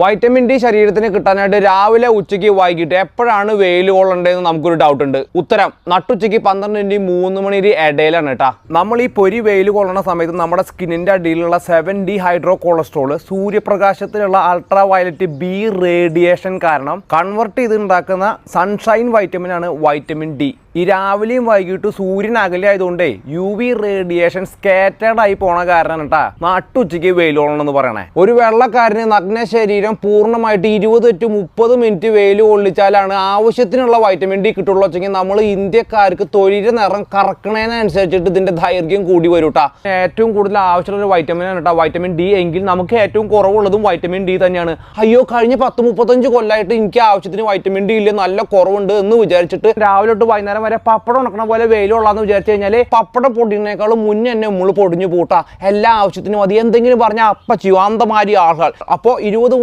Vitamin D ശരീരത്തിന് കിട്ടാനായിട്ട് രാവിലെ ഉച്ചയ്ക്ക് വൈകിട്ട് എപ്പോഴാണ് വെയിൽ കൊള്ളേണ്ടതെന്ന് നമുക്കൊരു ഡൗട്ട് ഉണ്ട്. ഉത്തരം നട്ടുച്ചയ്ക്ക് 12 3 മണി ഇടയിലാണ് കേട്ടാ. നമ്മൾ ഈ പൊരി വെയിൽ കൊള്ളുന്ന സമയത്ത് നമ്മുടെ സ്കിന്നിന്റെ അടിയിലുള്ള 7D ഹൈഡ്രോ കൊളസ്ട്രോൾ സൂര്യപ്രകാശത്തിലുള്ള അൾട്രാ വയലറ്റ് ബി റേഡിയേഷൻ കാരണം കൺവെർട്ട് ചെയ്തുണ്ടാക്കുന്ന സൺഷൈൻ വൈറ്റമിൻ ആണ് വൈറ്റമിൻ ഡി. ഈ രാവിലെയും വൈകിട്ടും സൂര്യൻ അകലെ ആയതുകൊണ്ടേ UV റേഡിയേഷൻ സ്കാറ്റേർഡ് ആയി പോണ കാരണം കേട്ടാ നട്ടുച്ചയ്ക്ക് വെയിൽ കൊള്ളണം എന്ന് പറയണേ. ഒരു വെള്ളക്കാരന് നഗ്ന ശരീരം പൂർണ്ണമായിട്ട് 20 to 30 മിനിറ്റ് വെയിൽ കൊള്ളിച്ചാലാണ് ആവശ്യത്തിനുള്ള വൈറ്റമിൻ ഡി കിട്ടുള്ളൂ വെച്ചെങ്കിൽ നമ്മൾ ഇന്ത്യക്കാർക്ക് തൊഴിലിന്റെ നിറം കറക്കണതിനനുസരിച്ചിട്ട് ഇതിന്റെ ദൈർഘ്യം കൂടി വരും കേട്ടാ. ഏറ്റവും കൂടുതൽ ആവശ്യമുള്ള വൈറ്റമിൻ ആണ് കേട്ടോ വൈറ്റമിൻ ഡി. എങ്കിൽ നമുക്ക് ഏറ്റവും കുറവുള്ളതും വൈറ്റമിൻ ഡി തന്നെയാണ്. അയ്യോ കഴിഞ്ഞ 10-35 കൊല്ലമായിട്ട് എനിക്ക് ആവശ്യത്തിന് വൈറ്റമിൻ ഡി ഇല്ല, നല്ല കുറവുണ്ട് എന്ന് വിചാരിച്ചിട്ട് രാവിലെ തൊട്ട് വൈകുന്നേരം വരെ പപ്പടം ഉണക്കണ പോലെ വെയിലുള്ളതെന്ന് വിചാരിച്ചു കഴിഞ്ഞാൽ പപ്പടം പൊടിനേക്കാളും മുന്നേ തന്നെ നമ്മൾ പൊടിഞ്ഞു പൂട്ടാ. എല്ലാ ആവശ്യത്തിനും മതി. എന്തെങ്കിലും പറഞ്ഞാൽ അപ്പം ചെയ്യും അന്തമാരി ആളുകൾ. അപ്പോൾ 20